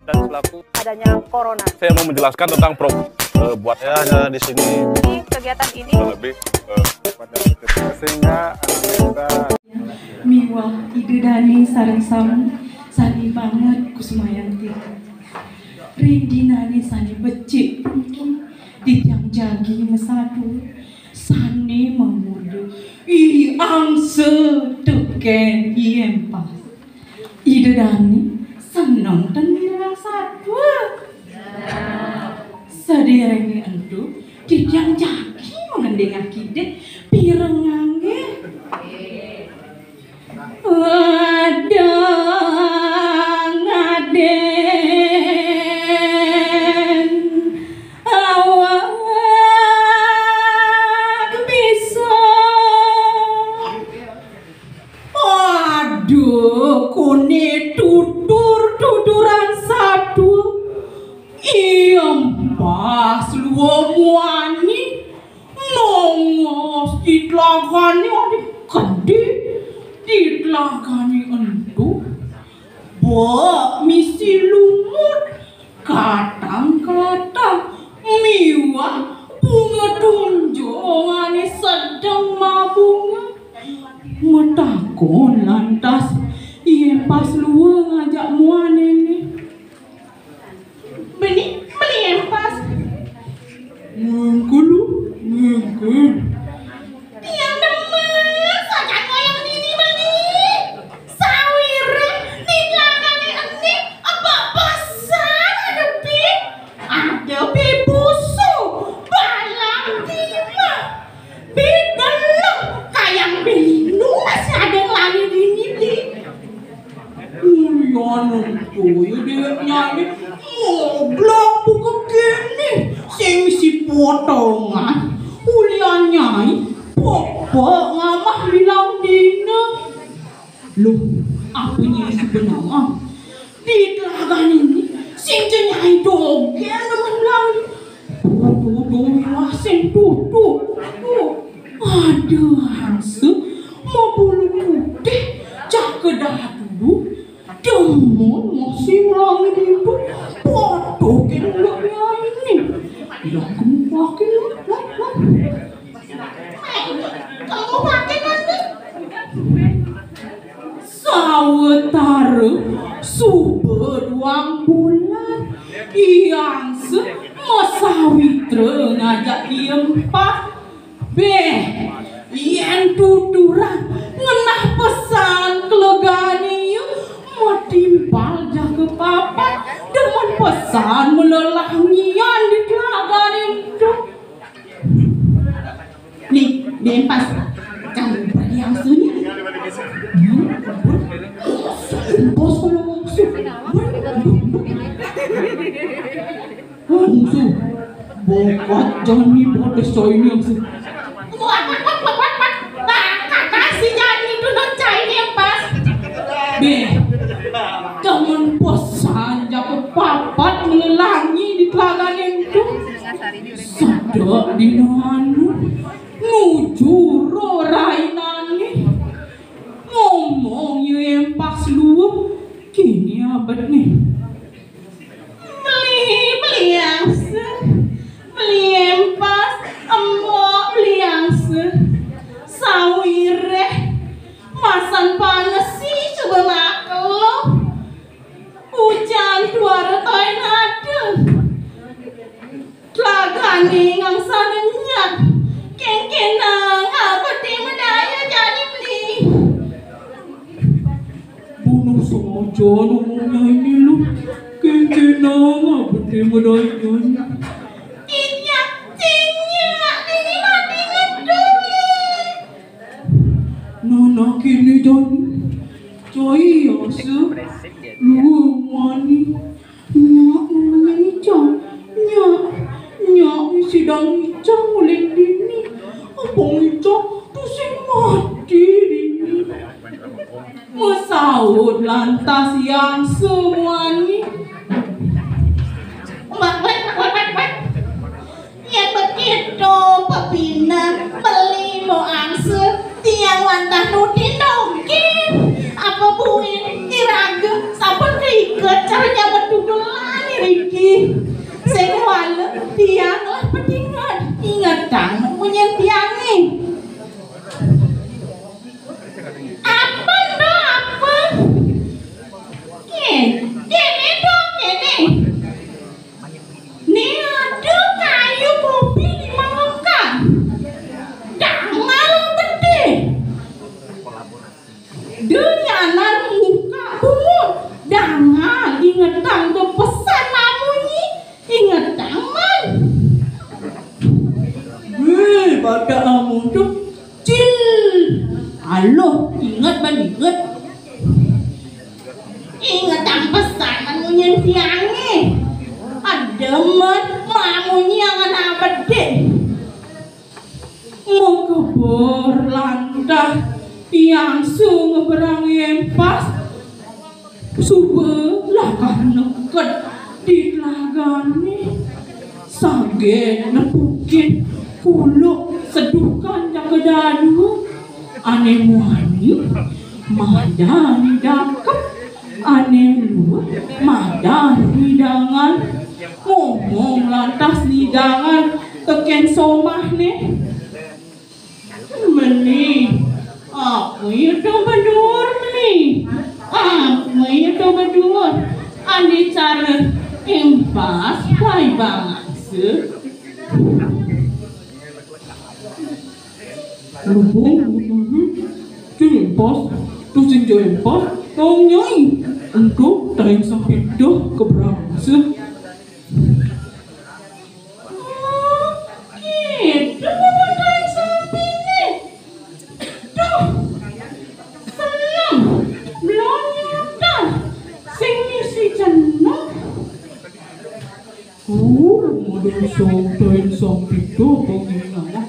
dan selaku adanya corona. Saya mau menjelaskan tentang buat ada di sini. Kegiatan ini lebih pada sehingga kita miwah ide dani sareng sam sani banget kusmayanti rindinani sani becik di tiang jagi mesadu sani memudu ang seteken iempas ide dani senang dan bilang satu sederenge entu di tiang jagi mengendeng akide pireng ngangge ada ngaden awak bisa aduh kone tuturan satu pas luwani nongos ditlagani adik gede ditlagani entu misi lumut kadang-kadang miwah bunga tunjungane sedang mabunga metakon lantas iya pas luwe ngajak muane nih beli empas ngangkul tiang demen saja koyong ini beli sawire ditlagani enti apa pasar ada busu balang timah bidelem kayang belu masih ada yang lari di ini tuh ya dia nyanyi ngoblok buka gini sing si potongan ulian nyai pokok ngamah bilang dina loh apanya sebenarnya ditelagan ini sing nyai dogen temen lagi tuh sing tuh aduh hansu mau bulu putih cak kedah dulu demon masih ulangi itu potokin mulutnya ini yang kamu pakai kamu pakai nanti sawetara suberuang bulan yang mesawitra ngajak diempat yang tuturan ngenah pesan kelegani timpal jah ke papa dengan pesan melelah nyian di telaga itu nih dempas kamu beri yang sunyi bos kalau maksud bokot jangan dibodes coy ini yang sunyi kasih jangan itu non cai dempas jangan pesan jago papat melelangi di telagan itu sedek dinanu nuju rorainani ngomong yang pas lu kini abad nih beli yang pas embok beli yang sawire masan panas sih coba makan lo hujan tuara toin ada telagani ngang sanenya kengkenang apa timedaya jadi beli bunuh sengaja ngomongnya ini lu kengkenang apa timedaya Nona kini dan coy asa lu wani nyak namanya cang nyak sidang cang oleh dini apa ngicang tu sing mati dini mesaut lantas yang semua ni mak tiang lah petingat ingat dang punya tiang nih apa dah apa gini dong gini nih ada kayu kopi 5 lengkap jangan gede denyanan muka bumut jangan ingat dang tuh pesan namunyi ingat dang man pada amun tuh cil aloh ingat ban ingat dang pesan namunyi tiangnya ada man mamunyi yang anak deh mau kebor lantah yang ngeberang empas subelah karena ket di lagani saget nepukin kuluk sedukan jaga dadu ane muani madani dakep ane luar madani hidangan ngomong lantas hidangan teken somah nih meni apa itu berdua nih apa itu berdua ane cara empas baik banget sih lubung empas tuh sinjo empas tong nyai untuk tarik sampai dah keberangsa gitu tarik sampai nih tuh senang belum nyata sing misi jenang model sampai sampai dah bagaimana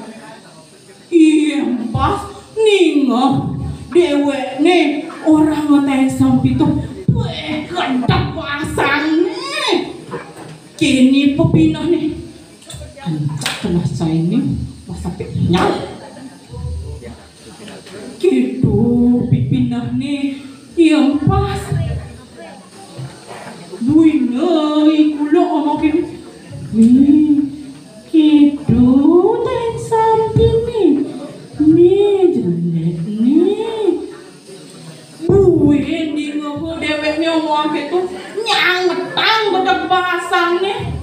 pas ningah dewek nih orang ngetain sampai tuh kedak pasangnya kini pepinah nih ancak kena saya ini pas sampai nyal gitu pipinah nih yang pas duinai kulo ngomong gini nih gitu tain sampai nih jelek nih buin di ngopo deweknya ngomong gitu nyangetang bedak basang nih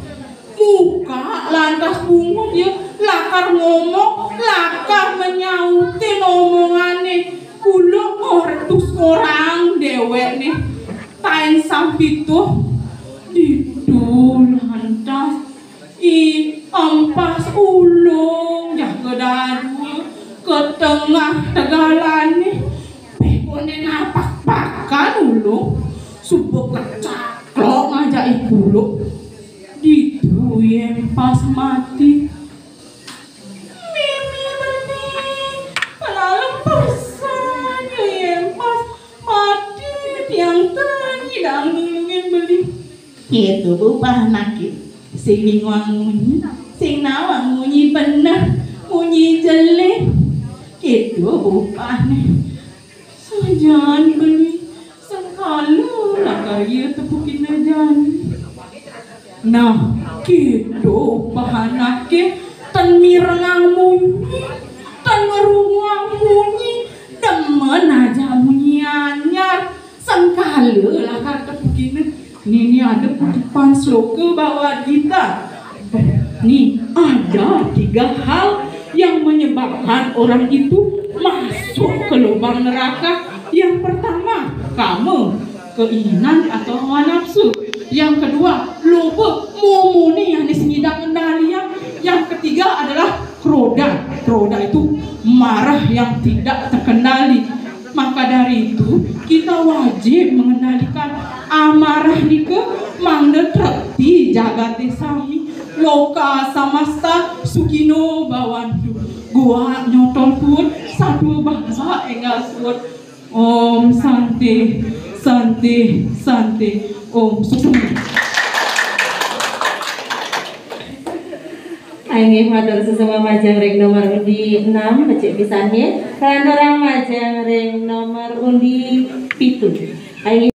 muka lantas bungut ya lakar ngomong lakar menyautin omongannya kulo ortus orang dewek nih tain sampai tuh didul lantas ampas ulung jaga dadu ke tengah tegalan nih pekone napak-pakan ulung subuh kecaklok ngajak ikuluk gitu yang pas mati mimi benih pelalu pesan yang pas mati tiang tani dan ngulungin beli itu bupah nakit sing ngwang munyi sing nawang munyi bener munyi jelek itu bupane sajan beli sengkalu lakar iya tepukin ajan nah gitu bahanake tan mirengang munyi tan merungang munyi demen aja munyi anyar sengkalu lakar tepukin ini ada kutipan sloka bahwa kita nih ada 3 hal yang menyebabkan orang itu masuk ke lubang neraka. Yang pertama, kamu keinginan atau hawa nafsu. Yang kedua, loba mumuni yang disengidang kendalian. Yang ketiga adalah kroda. Kroda itu marah yang tidak terkendali. Maka dari itu kita wajib mengendalikan amarah dike mangde trekti jagate sami loka samasta sukino bawandu gua nyotol pun satu bangsa enggak suat om santi santi santi om sukses. Aing matur sesama majang ring nomor undi 6 becik pisannya. Kan orang majang ring nomor undi 7. Aing